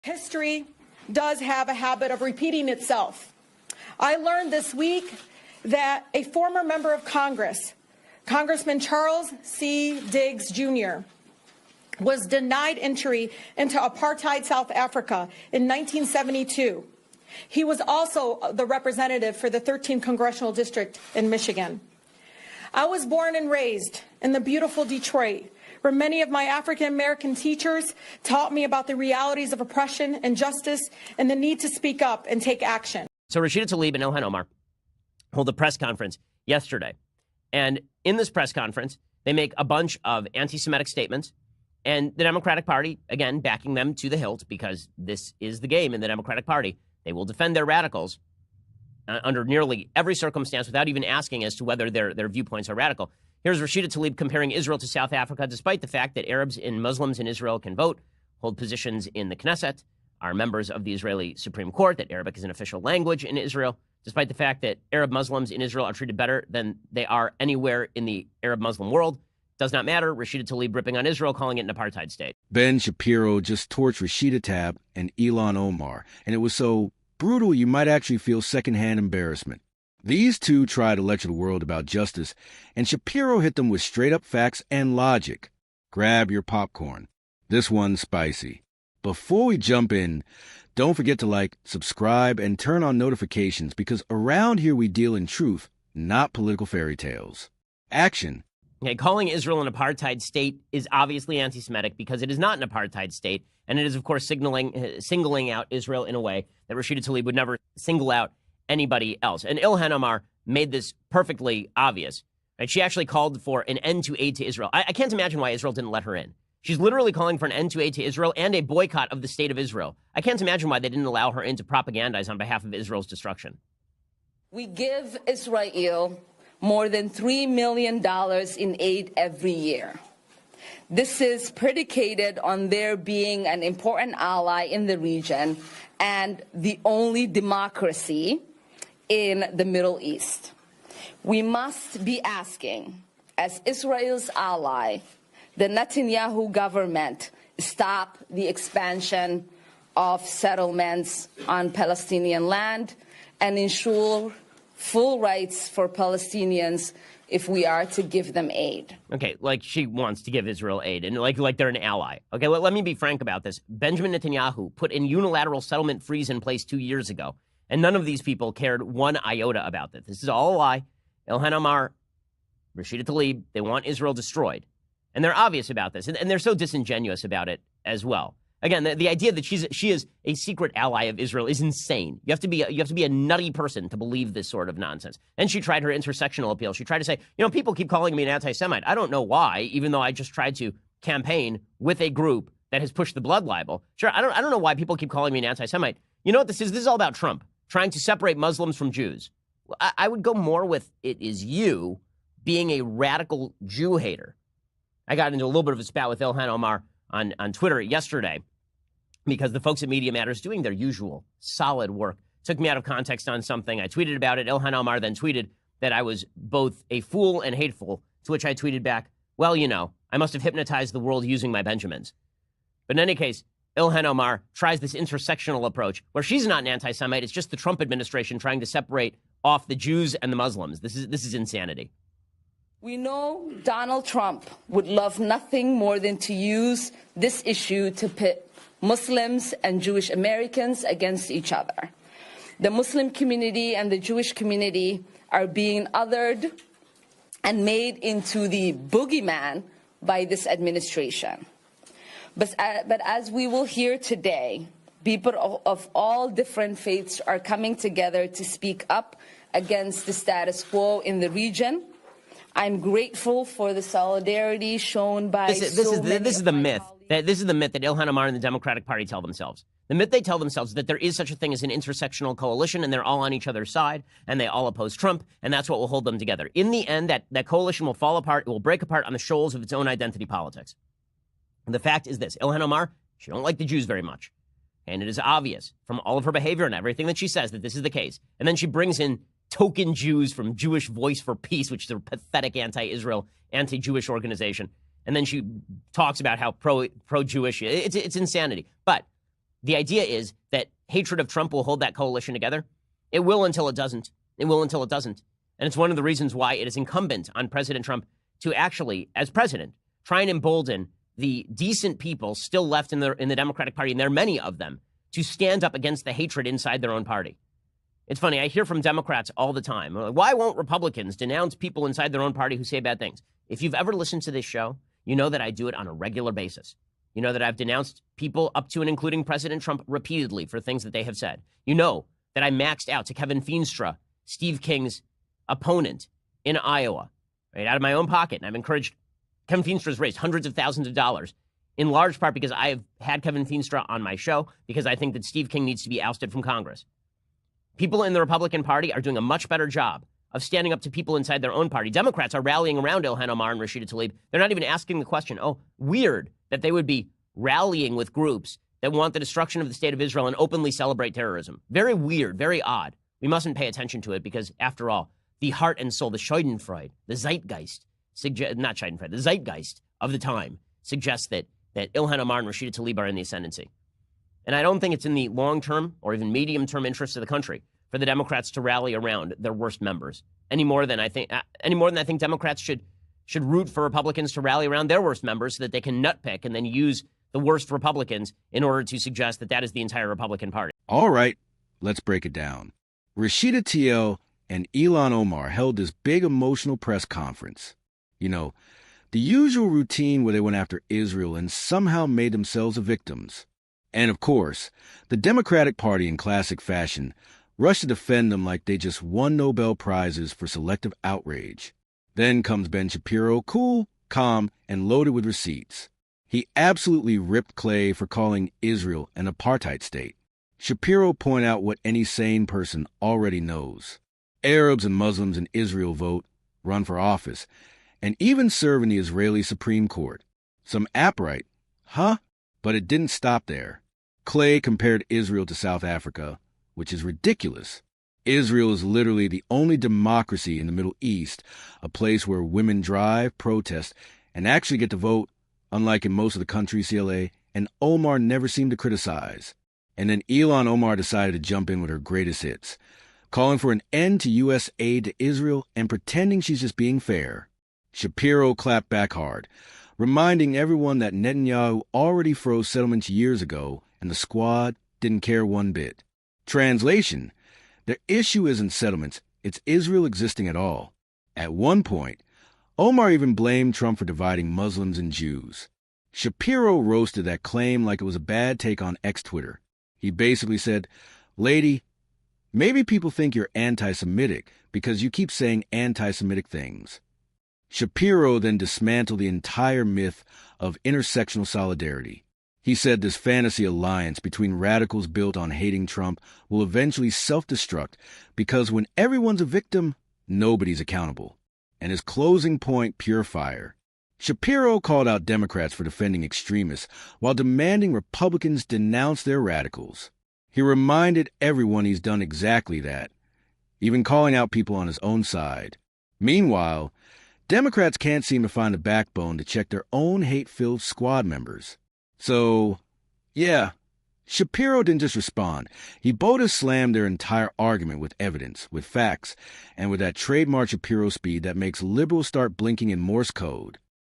History does have a habit of repeating itself. I learned this week that a former member of Congress, Congressman Charles C. Diggs Jr., was denied entry into apartheid South Africa in 1972. He was also the representative for the 13th Congressional District in Michigan. I was born and raised in the beautiful Detroit, where many of my African-American teachers taught me about the realities of oppression and justice and the need to speak up and take action. So Rashida Tlaib and Ilhan Omar hold a press conference yesterday. And in this press conference, they make a bunch of anti-Semitic statements. And the Democratic Party, again, backing them to the hilt, because this is the game in the Democratic Party. They will defend their radicals under nearly every circumstance without even asking as to whether their viewpoints are radical. Here's Rashida Tlaib comparing Israel to South Africa, despite the fact that Arabs and Muslims in Israel can vote, hold positions in the Knesset, are members of the Israeli Supreme Court, that Arabic is an official language in Israel, despite the fact that Arab Muslims in Israel are treated better than they are anywhere in the Arab Muslim world. Does not matter. Rashida Tlaib ripping on Israel, calling it an apartheid state. Ben Shapiro just torched Rashida Tlaib and Ilhan Omar, and it was so brutal you might actually feel secondhand embarrassment. These two tried to lecture the world about justice, and Shapiro hit them with straight-up facts and logic. Grab your popcorn. This one's spicy. Before we jump in, don't forget to like, subscribe, and turn on notifications, because around here we deal in truth, not political fairy tales. Action. Okay, calling Israel an apartheid state is obviously anti-Semitic because it is not an apartheid state, and it is, of course, singling out Israel in a way that Rashida Tlaib would never single out anybody else. And Ilhan Omar made this perfectly obvious. Right? She actually called for an end to aid to Israel. I can't imagine why Israel didn't let her in. She's literally calling for an end to aid to Israel and a boycott of the state of Israel. I can't imagine why they didn't allow her in to propagandize on behalf of Israel's destruction. We give Israel more than $3 million in aid every year. This is predicated on their being an important ally in the region and the only democracy in the Middle East. We must be asking, as Israel's ally, the Netanyahu government stop the expansion of settlements on Palestinian land and ensure full rights for Palestinians if we are to give them aid. Okay, like she wants to give Israel aid, and like they're an ally. Okay, let me be frank about this. Benjamin Netanyahu put a unilateral settlement freeze in place 2 years ago, and none of these people cared one iota about this. This is all a lie. Ilhan Omar, Rashida Tlaib, they want Israel destroyed. And they're obvious about this, and they're so disingenuous about it as well. Again, the idea that she is a secret ally of Israel is insane. You have to be a nutty person to believe this sort of nonsense. And she tried her intersectional appeal. She tried to say, people keep calling me an anti-Semite. I don't know why, even though I just tried to campaign with a group that has pushed the blood libel. Sure, I don't know why people keep calling me an anti-Semite. You know what this is? This is all about Trump trying to separate Muslims from Jews. I would go more with it is you being a radical Jew hater. I got into a little bit of a spat with Ilhan Omar on Twitter yesterday, because the folks at Media Matters doing their usual solid work took me out of context on something. I tweeted about it. Ilhan Omar then tweeted that I was both a fool and hateful, to which I tweeted back, well, I must have hypnotized the world using my Benjamins. But in any case, Ilhan Omar tries this intersectional approach where she's not an anti-Semite. It's just the Trump administration trying to separate off the Jews and the Muslims. This is insanity. We know Donald Trump would love nothing more than to use this issue to pit Muslims and Jewish Americans against each other. The Muslim community and the Jewish community are being othered and made into the boogeyman by this administration. But as we will hear today, people of all different faiths are coming together to speak up against the status quo in the region. I'm grateful for the solidarity shown by This is the myth that Ilhan Omar and the Democratic Party tell themselves. The myth they tell themselves is that there is such a thing as an intersectional coalition, and they're all on each other's side, and they all oppose Trump, and that's what will hold them together. In the end, that coalition will fall apart. It will break apart on the shoals of its own identity politics. And the fact is this: Ilhan Omar, she don't like the Jews very much, and it is obvious from all of her behavior and everything that she says that this is the case. And then she brings in token Jews from Jewish Voice for Peace, which is a pathetic anti-Israel, anti-Jewish organization. And then she talks about how pro-Jewish, it's insanity. But the idea is that hatred of Trump will hold that coalition together. It will until it doesn't. It will until it doesn't. And it's one of the reasons why it is incumbent on President Trump to actually, as president, try and embolden the decent people still left in the Democratic Party, and there are many of them, to stand up against the hatred inside their own party. It's funny, I hear from Democrats all the time, why won't Republicans denounce people inside their own party who say bad things? If you've ever listened to this show, you know that I do it on a regular basis. You know that I've denounced people up to and including President Trump repeatedly for things that they have said. You know that I maxed out to Kevin Feenstra, Steve King's opponent in Iowa, right, out of my own pocket. And I've encouraged Kevin Feenstra's raised hundreds of thousands of dollars, in large part because I have had Kevin Feenstra on my show, because I think that Steve King needs to be ousted from Congress. People in the Republican Party are doing a much better job of standing up to people inside their own party. Democrats are rallying around Ilhan Omar and Rashida Tlaib. They're not even asking the question, oh, weird that they would be rallying with groups that want the destruction of the state of Israel and openly celebrate terrorism. Very weird, very odd. We mustn't pay attention to it because, after all, the heart and soul, the Schadenfreude, the zeitgeist, not Schadenfreude, the zeitgeist of the time suggests that Ilhan Omar and Rashida Tlaib are in the ascendancy. And I don't think it's in the long-term or even medium-term interests of the country for the Democrats to rally around their worst members any more than I think Democrats should root for Republicans to rally around their worst members so that they can nutpick and then use the worst Republicans in order to suggest that that is the entire Republican Party. All right, let's break it down. Rashida Tlaib and Ilhan Omar held this big emotional press conference. You know, the usual routine where they went after Israel and somehow made themselves the victims. And of course, the Democratic Party in classic fashion rushed to defend them like they just won Nobel Prizes for selective outrage. Then comes Ben Shapiro, cool, calm, and loaded with receipts. He absolutely ripped Clay for calling Israel an apartheid state. Shapiro pointed out what any sane person already knows. Arabs and Muslims in Israel vote, run for office, and even serve in the Israeli Supreme Court. Some apright, huh? But it didn't stop there. Clay compared Israel to South Africa, which is ridiculous. Israel is literally the only democracy in the Middle East, a place where women drive, protest, and actually get to vote, unlike in most of the country, CLA, and Omar never seemed to criticize. And then Ilhan Omar decided to jump in with her greatest hits, calling for an end to U.S. aid to Israel and pretending she's just being fair. Shapiro clapped back hard, reminding everyone that Netanyahu already froze settlements years ago and the squad didn't care one bit. Translation: the issue isn't settlements, it's Israel existing at all. At one point, Omar even blamed Trump for dividing Muslims and Jews. Shapiro roasted that claim like it was a bad take on ex-Twitter. He basically said, "Lady, maybe people think you're anti-Semitic because you keep saying anti-Semitic things." Shapiro then dismantled the entire myth of intersectional solidarity. He said this fantasy alliance between radicals built on hating Trump will eventually self-destruct because when everyone's a victim, nobody's accountable. And his closing point, pure fire. Shapiro called out Democrats for defending extremists while demanding Republicans denounce their radicals. He reminded everyone he's done exactly that, even calling out people on his own side. Meanwhile, Democrats can't seem to find the backbone to check their own hate-filled squad members. So, yeah, Shapiro didn't just respond. He boldly slammed their entire argument with evidence, with facts, and with that trademark Shapiro speed that makes liberals start blinking in Morse code.